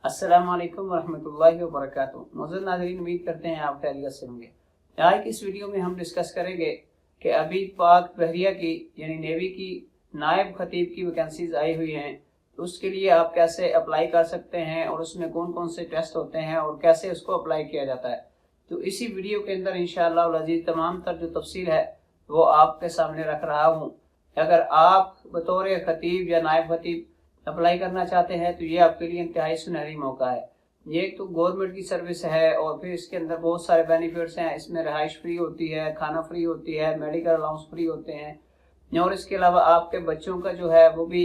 अस्सलाम वालेकुम वरहमतुल्लाहि वबरकातुहू। मोअज़्ज़ज़ नाज़रीन, उम्मीद करते हैं आप खैरियत से होंगे। आज की इस वीडियो में हम डिस्कस करेंगे कि अभी पाक बहरिया की यानी नेवी की नायब खतीब की वैकेंसीज आई हुई हैं, तो उसके लिए आप कैसे अप्लाई कर सकते हैं और उसमें कौन कौन से टेस्ट होते हैं और कैसे उसको अप्लाई किया जाता है। तो इसी वीडियो के अंदर इंशाअल्लाह अल अज़ीज़ तमाम तर जो तफसील है वो आपके सामने रख रहा हूँ। अगर आप बतौर खतीब या नायब खतीब अप्लाई करना चाहते हैं तो ये आपके लिए इंतहाई सुनहरी मौका है। ये एक तो गवर्नमेंट की सर्विस है और फिर इसके अंदर बहुत सारे बेनिफिट्स हैं। इसमें रहाइश फ्री होती है, खाना फ्री होती है, मेडिकल अलाउंस फ्री होते हैं और इसके अलावा आपके बच्चों का जो है वो भी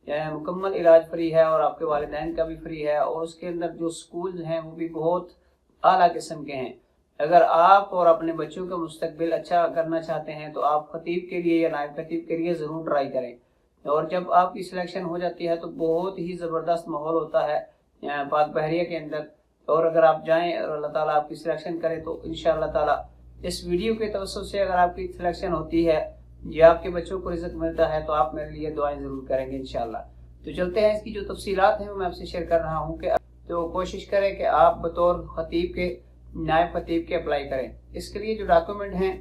मुकम्मल इलाज फ्री है और आपके वालिदैन का भी फ्री है। और उसके अंदर जो स्कूल हैं वो भी बहुत आला किस्म के हैं। अगर आप और अपने बच्चों का मुस्तकबिल अच्छा करना चाहते हैं तो आप खतीब के लिए या नायब खतीब के लिए ज़रूर ट्राई करें। और जब आपकी सिलेक्शन हो जाती है तो बहुत ही ज़बरदस्त माहौल होता है पाक बहरिया के अंदर। और अगर आप जाएं और अल्लाह ताला आपकी सिलेक्शन करे तो इंशाअल्लाह ताला इस वीडियो के तवज्जुह से अगर आपकी सिलेक्शन होती है या आपके बच्चों को रिज़्क़ मिलता है तो आप मेरे लिए दुआएं ज़रूर करेंगे इंशाअल्लाह। तो चलते हैं, इसकी जो तफसीलात हैं वो मैं आपसे शेयर कर रहा हूँ कि तो कोशिश करें कि आप बतौर खतीब के नायब खतीब के अप्लाई करें। इसके लिए जो डॉक्यूमेंट हैं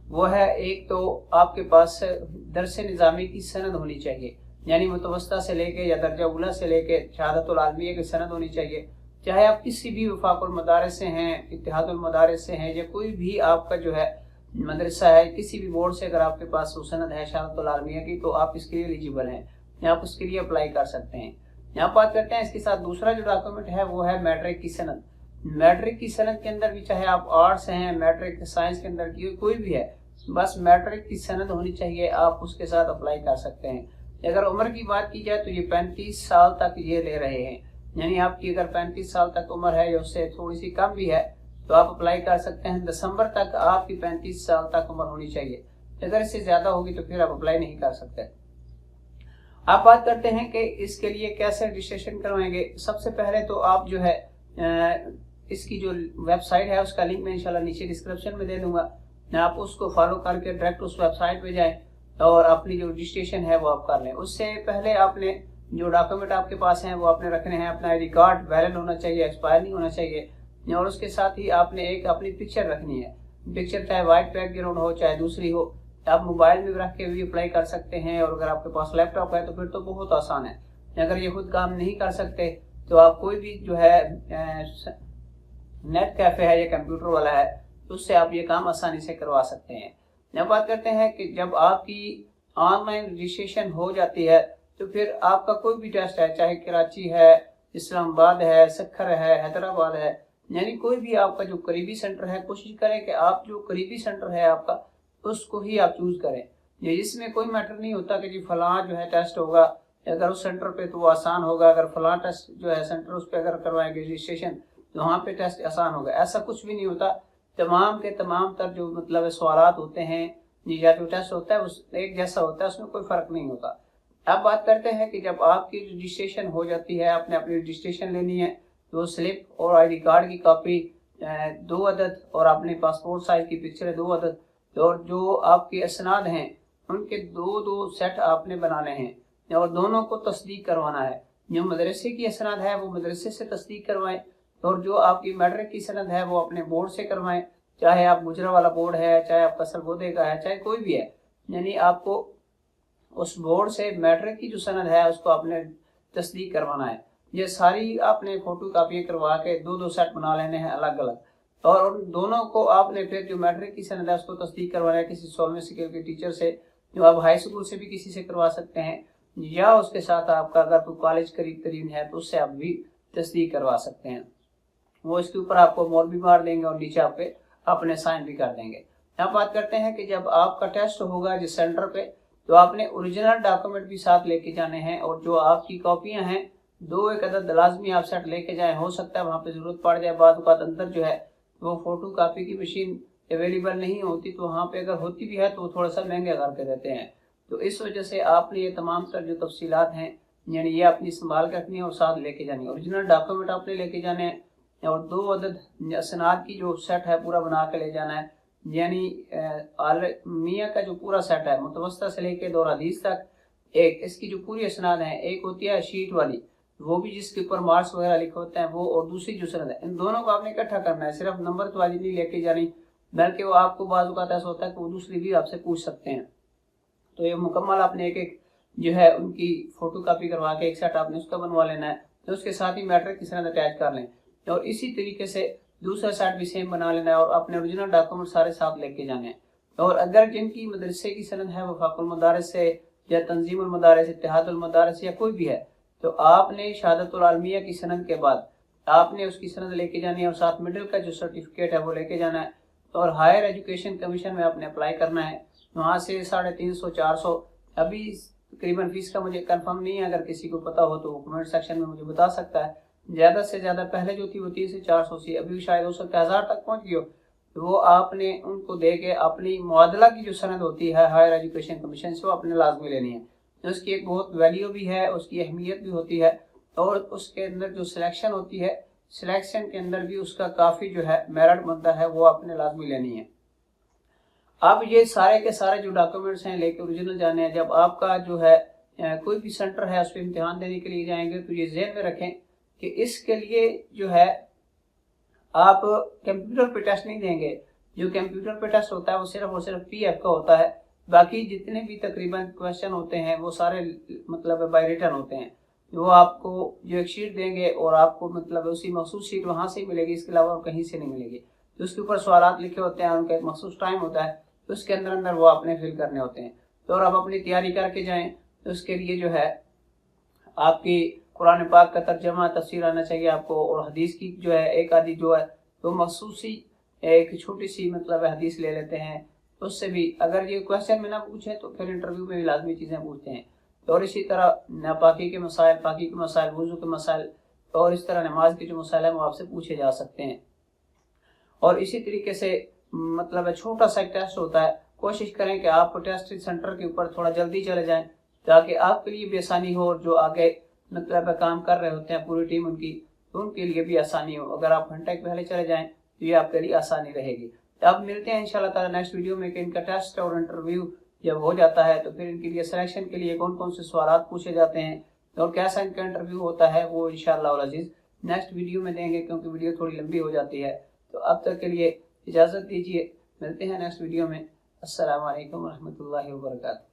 वो है, एक तो आपके पास दरस निज़ामी की सनद होनी चाहिए, यानी मुतवस्ता से लेके या दर्जा उला से लेके शहादतुल आलमिया की सनद होनी चाहिए। चाहे आप किसी भी वफाकुल मदारिस से हैं, इत्तिहादुल मदारिस से हैं या कोई भी आपका जो है मदरसा है, किसी भी बोर्ड से अगर आपके पास वो सनद है शहादतुल आलमिया की तो आप इसके लिए एलिजिबल हैं, आप उसके लिए अप्लाई कर सकते हैं। यहाँ बात करते हैं इसके साथ दूसरा जो डॉक्यूमेंट है वो है मैट्रिक की सनद। मैट्रिक की सनद के अंदर भी चाहे आप आर्ट्स हैं, मैट्रिक साइंस के अंदर की कोई भी है, बस मैट्रिक की सनद होनी चाहिए, आप उसके साथ अप्लाई कर सकते हैं। अगर उम्र की बात की जाए तो ये 35 साल तक ये ले रहे हैं, यानी आपकी अगर 35 साल तक उम्र है या उससे थोड़ी सी कम भी है तो आप अप्लाई कर सकते हैं। दिसंबर तक आपकी 35 साल तक उम्र होनी चाहिए, अगर इससे ज़्यादा होगी तो फिर आप अप्लाई नहीं कर सकते। आप बात करते हैं कि इसके लिए कैसे रजिस्ट्रेशन करवाएंगे। सबसे पहले तो आप जो है इसकी जो वेबसाइट है उसका लिंक मैं इंशाल्लाह नीचे डिस्क्रिप्शन में दे दूंगा, आप उसको फॉलो करके डायरेक्ट उस वेबसाइट पे जाएं और अपनी जो रजिस्ट्रेशन है वो आप कर लें। उससे पहले आपने जो डॉक्यूमेंट आपके पास हैं वो आपने रखने हैं। अपना आईडी कार्ड वैलिड होना चाहिए, एक्सपायर नहीं होना चाहिए। और उसके साथ ही आपने एक अपनी पिक्चर रखनी है। पिक्चर चाहे वाइट बैकग्राउंड हो चाहे दूसरी हो, आप मोबाइल में रख के भी अप्लाई कर सकते हैं। और अगर आपके पास लैपटॉप है तो फिर तो बहुत आसान है। अगर ये खुद काम नहीं कर सकते तो आप कोई भी जो है नेट कैफे है या कंप्यूटर वाला है तो उससे आप ये काम आसानी से करवा सकते हैं। अब बात करते हैं कि जब आपकी ऑनलाइन रजिस्ट्रेशन हो जाती है तो फिर आपका कोई भी टेस्ट है, चाहे कराची है, इस्लामाबाद है, सखर है, हैदराबाद है, यानी कोई भी आपका जो करीबी सेंटर है, कोशिश करें कि आप जो करीबी सेंटर है आपका उसको ही आप चूज करें। इसमें कोई मैटर नहीं होता कि जी फलां जो है टेस्ट होगा अगर उस सेंटर पे तो वो आसान होगा, अगर फलां टेस्ट जो है सेंटर उस पर अगर करवाएंगे रजिस्ट्रेशन तो वहाँ पे टेस्ट आसान होगा, ऐसा कुछ भी नहीं होता। तमाम के तमाम तर जो मतलब सवालात होते हैं या जो टेस्ट होता है उस एक जैसा होता है, उसमें कोई फ़र्क नहीं होता। अब बात करते हैं कि जब आपकी रजिस्ट्रेशन हो जाती है, आपने अपनी रजिस्ट्रेशन लेनी है तो स्लिप और आईडी कार्ड की कॉपी 2 अदद और अपने पासपोर्ट साइज की पिक्चर 2 अदद और जो आपके असनाद हैं उनके 2 सेट आपने बनाने हैं और दोनों को तस्दीक करवाना है। जो मदरसे की असनाद है वो मदरसे से तस्दीक करवाएं और जो आपकी मैट्रिक की सनद है वो अपने बोर्ड से करवाएं, चाहे आप गुजरा वाला बोर्ड है, चाहे आपका सरगोदे का है, चाहे कोई भी है, यानी आपको उस बोर्ड से मैट्रिक की जो सनद है उसको आपने तस्दीक करवाना है। ये सारी आपने फोटो कापियाँ करवा के 2 सेट बना लेने हैं अलग अलग और उन दोनों को आपने फिर जो मैट्रिक की सनद है उसको तस्दीक करवाना है किसी 16वीं स्केल के टीचर से, जो आप हाई स्कूल से भी किसी से करवा सकते हैं या उसके साथ आपका अगर कोई कॉलेज करीब है तो उससे आप भी तस्दीक करवा सकते हैं। वो इसके ऊपर आपको मोर भी मार देंगे और नीचे आप पे अपने साइन भी कर देंगे। यहाँ बात करते हैं कि जब आपका टेस्ट होगा जिस सेंटर पे तो आपने ओरिजिनल डॉक्यूमेंट भी साथ लेके जाने हैं और जो आपकी कॉपियाँ हैं 2 अदद लाजमी आप सेट लेके जाएं। हो सकता है वहाँ पे ज़रूरत पड़ जाए, बाद अंदर जो है वो फोटो कापी की मशीन अवेलेबल नहीं होती, तो वहाँ पे अगर होती भी है तो वो थोड़ा सा महंगे करके देते हैं। तो इस वजह से आपने ये तमाम तर जो तफसीलात हैं यानी ये अपनी संभाल के रखनी है और साथ लेके जानी है। ओरिजिनल डॉक्यूमेंट आपने लेके जाने हैं और 2 अदद असनाद की जो सेट है पूरा बना के ले जाना है, यानी मियाँ का जो पूरा सेट है मुतवस्ता से लेके दौर हदीस तक। एक इसकी जो पूरी असनाद है, एक होती है शीट वाली वो भी जिसके ऊपर मार्क्स वगैरह लिखे होते हैं वो, और दूसरी जो सनद है, इन दोनों को आपने इकट्ठा करना है। सिर्फ नंबर तो वाली नहीं लेके जानी, बल्कि वो आपको बाज़ औक़ात ऐसा होता है कि वो दूसरी भी आपसे पूछ सकते हैं। तो ये मुकम्मल आपने एक एक जो है उनकी फ़ोटो कापी करवा के एक सेट आपने उसका बनवा लेना है, तो उसके साथ ही मैट्रिक की सनद अटैच कर लें, और इसी तरीके से दूसरा सेट भी सेम बना लेना है, और अपने ओरिजिनल डॉक्यूमेंट सारे साथ लेके जाने हैं। और अगर जिनकी मदरसे की सनद है वफाकुल मदारिस से या तंजीमुल मदारिस, इत्तिहादुल मदारिस या कोई भी है, तो आपने शहादतुल आलमिया की सनद के बाद आपने उसकी सनद लेके जानी है, और साथ मिडिल का जो सर्टिफिकेट है वो लेके जाना है। और हायर एजुकेशन कमीशन में आपने अप्लाई करना है, वहाँ से 350-400, अभी तकरीबन फीस का मुझे कंफर्म नहीं है, अगर किसी को पता हो तो कमेंट सेक्शन में मुझे बता सकता है। ज़्यादा से ज़्यादा पहले जो थी वो 300 से 400 सी, अभी शायद हो सकता है 1000 तक पहुँच गई हो, तो वो आपने उनको दे के अपनी मुआदला की जो सनद होती है हायर एजुकेशन कमीशन से वो अपने लाजमी लेनी है। उसकी एक बहुत वैल्यू भी है, उसकी अहमियत भी होती है, और उसके अंदर जो सिलेक्शन होती है, सिलेक्शन के अंदर भी उसका काफ़ी जो है मेरिट बनता है, वो आपने लाजमी लेनी है। अब ये सारे के सारे जो डॉक्यूमेंट्स हैं लेके ओरिजिनल जाने हैं। जब आपका जो है कोई भी सेंटर है उस पर इम्तिहान देने के लिए जाएंगे, तो ये ज़हन में रखें कि इसके लिए जो है आप कंप्यूटर पे टेस्ट नहीं देंगे। जो कंप्यूटर पे टेस्ट होता है वो सिर्फ और सिर्फ PF का होता है, बाकी जितने भी तकरीबन क्वेश्चन होते हैं वो सारे मतलब बाय रिटन होते हैं। वो आपको जो एक शीट देंगे और आपको मतलब उसी मखसूस शीट वहाँ से मिलेगी, इसके अलावा कहीं से नहीं मिलेगी। तो उसके ऊपर सवालात लिखे होते हैं, उनका एक मखसूस टाइम होता है, तो उसके अंदर अंदर वो आपने फिल करने होते हैं। तो और आप अपनी तैयारी करके जाएँ, तो उसके लिए जो है आपकी कुरान पाक का तर्जमा तफसीर आना चाहिए आपको, और हदीस की जो है एक आधी जो है तो मखसूसी एक छोटी सी मतलब हदीस ले लेते हैं, उससे भी अगर ये क्वेश्चन में ना पूछे तो फिर इंटरव्यू में भी लाजमी चीज़ें पूछते हैं। और इसी तरह नापाकी के मसाइल, पाकी के मसाइल, वुज़ू के मसाइल, और इस तरह नमाज के जो मसाइल हैं वो आपसे पूछे जा सकते हैं। और इसी तरीके से मतलब छोटा सा एक टेस्ट होता है, कोशिश करें कि आप टेस्ट सेंटर के ऊपर थोड़ा जल्दी चले जाएं, ताकि आपके लिए भी आसानी हो, और जो आगे मतलब काम कर रहे होते हैं पूरी टीम उनकी, तो उनके लिए भी आसानी हो। अगर आप घंटे पहले चले जाएं तो ये आपके लिए आसानी रहेगी। तो अब मिलते हैं इंशाल्लाह ताला नेक्स्ट वीडियो में कि इनका टेस्ट और इंटरव्यू जब हो जाता है तो फिर इनके लिए सिलेक्शन के लिए कौन कौन से सवाल पूछे जाते हैं और कैसा इनका इंटरव्यू होता है, वो इंशाल्लाह अज़ीज़ नेक्स्ट वीडियो में देंगे, क्योंकि वीडियो थोड़ी लंबी हो जाती है। तो अब तक के लिए इजाज़त दीजिए, मिलते हैं नेक्स्ट वीडियो में। अस्सलामु अलैकुम रहमतुल्लाहि व बरकातहू।